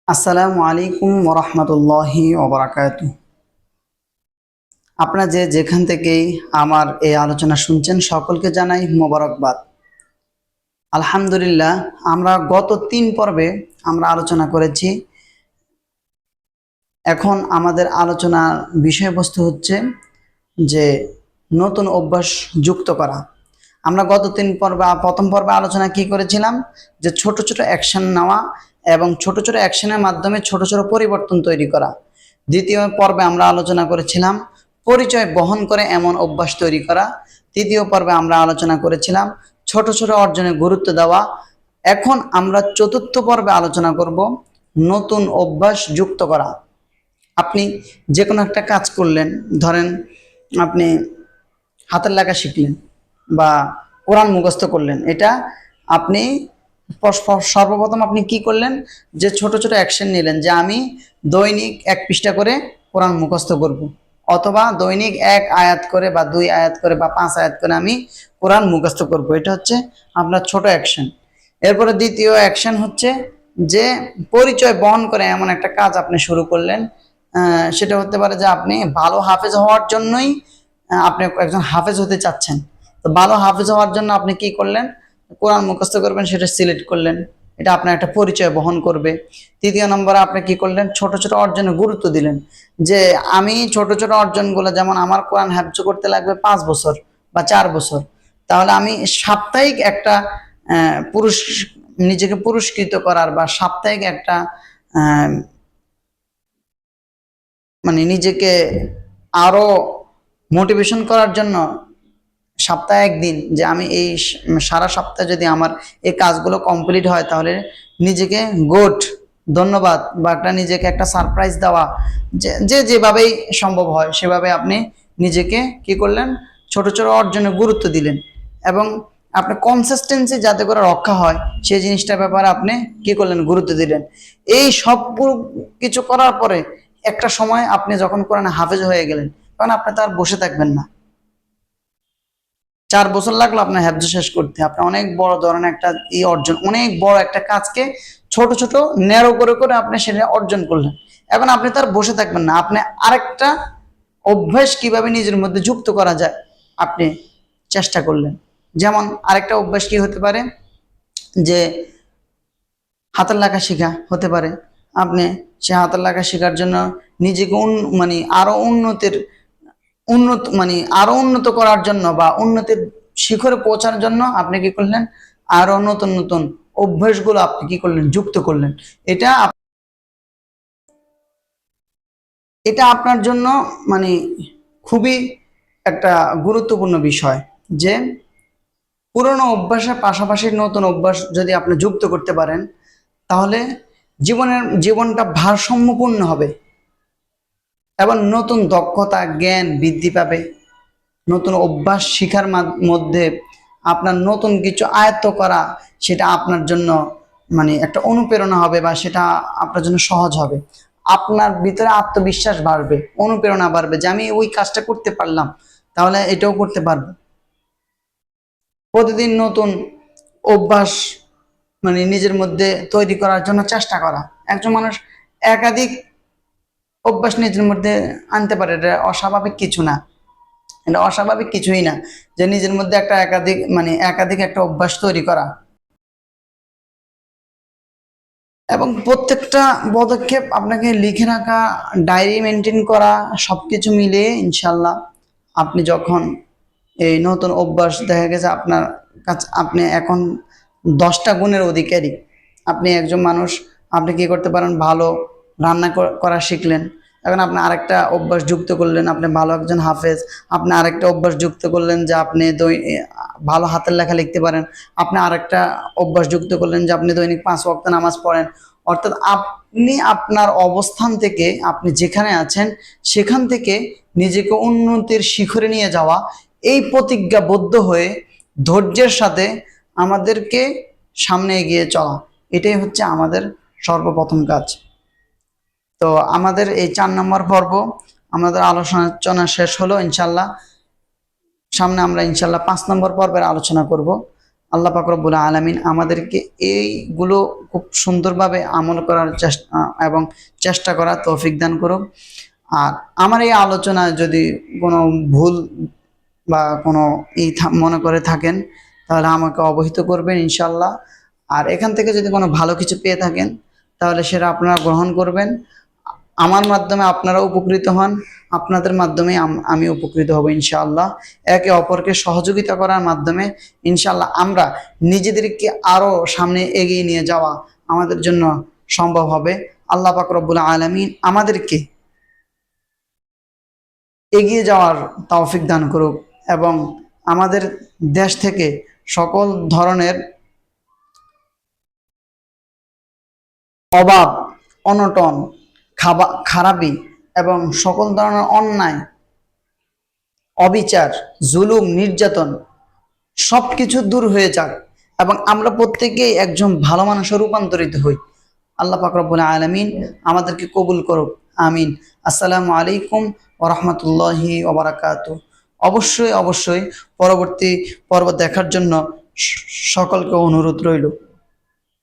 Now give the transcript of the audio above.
আসসালামু আলাইকুম ওরহমতুল্লাহি ওবরাকাতুহ। আপনারা যেখান থেকেই আমার এই আলোচনা শুনছেন সকলকে জানাই মোবারকবাদ। আলহামদুলিল্লাহ, আমরা গত 3 পর্বে আমরা আলোচনা করেছি। এখন আমাদের আলোচনার বিষয়বস্তু হচ্ছে যে নতুন অভ্যাস যুক্ত করা। আমরা গত 3 পর্বে প্রথম পর্বে আলোচনা কি করেছিলাম, যে ছোট ছোট অ্যাকশন নেওয়া এবং ছোট ছোট অ্যাকশনের মাধ্যমে ছোট ছোট পরিবর্তন তৈরি করা। দ্বিতীয় পর্বে আমরা আলোচনা করেছিলাম পরিচয় বহন করে এমন অভ্যাস তৈরি করা। তৃতীয় পর্বে আমরা আলোচনা করেছিলাম ছোট ছোট অর্জনে গুরুত্ব দেওয়া। এখন আমরা চতুর্থ পর্বে আলোচনা করব নতুন অভ্যাস যুক্ত করা। আপনি যে কোনো একটা কাজ করলেন, ধরেন আপনি হাতের লেখা শিখলেন বা কোরআন মুখস্থ করলেন, এটা আপনি সর্বপ্রথম আপনি কি করলেন, যে ছোট ছোট অ্যাকশন নিলেন যে আমি দৈনিক 1 পৃষ্ঠা করে কোরআন মুখস্থ করব, অথবা দৈনিক 1 আয়াত করে বা 2 আয়াত করে বা 5 আয়াত করে আমি কোরআন মুখস্থ করব। এটা হচ্ছে আপনার ছোট অ্যাকশন। এরপরে দ্বিতীয় অ্যাকশন হচ্ছে যে পরিচয় বহন করে এমন একটা কাজ আপনি শুরু করলেন। সেটা হতে পারে যে আপনি ভালো হাফেজ হওয়ার জন্যই আপনি একজন হাফেজ হতে চাচ্ছেন। তো ভালো হাফেজ হওয়ার জন্য আপনি কি করলেন, কোরআন মুখস্থ করবেন, সেটা সিলেক্ট করলেন। এটা আপনার একটা পরিচয় বহন করবে। তৃতীয় নম্বরে আপনি কি করলেন, ছোট ছোট অর্জনে গুরুত্ব দিলেন, যে আমি ছোট ছোট অর্জনগুলো, যেমন আমার কোরআন হ্যাফজ করতে লাগবে 5 বছর বা 4 বছর, তাহলে আমি সাপ্তাহিক একটা পুরুষ নিজেকে পুরস্কৃত করার বা সাপ্তাহিক একটা মানে নিজেকে আরো মোটিভেশন করার জন্য সপ্তাহে 1 দিন, যে আমি এই সারা সপ্তাহে যদি আমার এই কাজগুলো কমপ্লিট হয় তাহলে নিজেকে গুড ধন্যবাদ বা একটা নিজেকে একটা সারপ্রাইজ দেওয়া, যে যেভাবেই সম্ভব হয় সেভাবে আপনি নিজেকে কি করলেন, ছোট ছোট অর্জনে গুরুত্ব দিলেন এবং আপনি কনসিস্টেন্সি যাতে করে রক্ষা হয় সেই জিনিসটার ব্যাপারে আপনি কি করলেন, গুরুত্ব দিলেন। এই সব কিছু করার পরে একটা সময় আপনি যখন কোরআনে হাফেজ হয়ে গেলেন, তখন আপনি তো আর বসে থাকবেন না। 4 বছর লাগলো আপনার হ্যাফজ শেষ করতে। আপনি অনেক বড় ধরনের একটা অর্জন, অনেক বড় একটা কাজকে ছোট ছোট ন্যারো করে করে আপনি সেটা অর্জন করলেন। এখন আপনি তার বসে থাকবেন না, আপনি আরেকটা অভ্যাস কিভাবে নিজের মধ্যে যুক্ত করা যায় আপনি চেষ্টা করলেন। যেমন আরেকটা অভ্যাস কি হতে পারে, যে হাতের লেখা শেখা হতে পারে। আপনি সে হাতের লেখা শেখার জন্য নিজেকে মানে আরো আরো উন্নত করার জন্য বা উন্নতির শিখরে পৌঁছানোর জন্য আপনি কি করলেন, আরো নতুন নতুন অভ্যাসগুলো আপনি কি করলেন, যুক্ত করলেন। এটা এটা আপনার জন্য মানে খুবই একটা গুরুত্বপূর্ণ বিষয়, যে পুরনো অভ্যাসের পাশাপাশি নতুন অভ্যাস যদি আপনি যুক্ত করতে পারেন, তাহলে জীবনটা ভারসাম্যপূর্ণ হবে এবং নতুন দক্ষতা জ্ঞান বৃদ্ধি পাবে। নতুন অভ্যাস শিখার মধ্যে আপনার নতুন কিছু আয়ত্ত করা, সেটা আপনার জন্য মানে একটা অনুপ্রেরণা হবে বা সেটা আপনার জন্য সহজ হবে। আপনার ভিতরে আত্মবিশ্বাস বাড়বে, অনুপ্রেরণা বাড়বে, যে আমি ওই কাজটা করতে পারলাম, তাহলে এটাও করতে পারবো। প্রতিদিন নতুন অভ্যাস মানে নিজের মধ্যে তৈরি করার জন্য চেষ্টা করা। একজন মানুষ একাধিক অভ্যাস নিজের মধ্যে আনতে পারে, এটা অস্বাভাবিক কিছু না, এটা অস্বাভাবিক কিছুই না, যে নিজের মধ্যে একটা একাধিক একটা অভ্যাস তৈরি করা এবং প্রত্যেকটা পদক্ষেপ আপনাকে লিখে রাখা, ডায়েরি মেনটেন করা, সবকিছু মিলিয়ে ইনশাল্লাহ আপনি যখন এই নতুন অভ্যাস, দেখা গেছে আপনার কাছে আপনি এখন 10টা গুণের অধিকারী। আপনি একজন মানুষ, আপনি কি করতে পারেন, ভালো রান্না করা শিখলেন, এখন আপনি আরেকটা অভ্যাস যুক্ত করলেন, আপনি ভালো একজন হাফেজ। আপনি আরেকটা অভ্যাস যুক্ত করলেন যে আপনি ভালো হাতের লেখা লিখতে পারেন। আপনি আরেকটা অভ্যাস যুক্ত করলেন যে আপনি দৈনিক 5 ওয়াক্ত নামাজ পড়েন। অর্থাৎ আপনি আপনার অবস্থান থেকে, আপনি যেখানে আছেন সেখান থেকে নিজেকে উন্নতির শিখরে নিয়ে যাওয়া, এই প্রতিজ্ঞাবদ্ধ হয়ে ধৈর্যের সাথে আমাদেরকে সামনে এগিয়ে চলা, এটাই হচ্ছে আমাদের সর্বপ্রথম কাজ। তো আমাদের এই 4 নম্বর পর্ব আমাদের আলোচনা শেষ হলো। ইনশাল্লাহ সামনে আমরা ইনশাল্লাহ 5 নম্বর পর্বের আলোচনা করব। আল্লাহ পাক রব্বুল আলামিন আমাদেরকে এইগুলো খুব সুন্দরভাবে আমল করার চেষ্টা এবং চেষ্টা করার তৌফিক দান করুক। আর আমার এই আলোচনায় যদি কোনো ভুল বা কোনো মনে করে থাকেন তাহলে আমাকে অবহিত করবেন ইনশাল্লাহ। আর এখান থেকে যদি কোনো ভালো কিছু পেয়ে থাকেন তাহলে সেটা আপনারা গ্রহণ করবেন। আমার মাধ্যমে আপনারা উপকৃত হন, আপনাদের মাধ্যমে আমি উপকৃত হব ইনশাআল্লাহ। একে অপরকে সহযোগিতা করার মাধ্যমে ইনশাআল্লাহ আমরা নিজেদেরকে আরও সামনে এগিয়ে নিয়ে যাওয়া আমাদের জন্য সম্ভব হবে। আল্লাহ পাক রব্বুল আলামিন আমাদেরকে এগিয়ে যাওয়ার তৌফিক দান করুক এবং আমাদের দেশ থেকে সকল ধরনের অভাব, অনটন, খারাপি এবং সকল ধরনের অন্যায়, অবিচার, জুলুম, নির্যাতন সব কিছু দূর হয়ে যাক এবং আমরা প্রত্যেকেই একজন ভালো মানুষে রূপান্তরিত হই। আল্লাহ পাক রব্বুল আলামিন আমাদেরকে কবুল করুক, আমিন। আসসালামু আলাইকুম ওয়া রাহমাতুল্লাহি ওয়া বারাকাতুহু। অবশ্যই অবশ্যই পরবর্তী পর্ব দেখার জন্য সকলকে অনুরোধ রইল।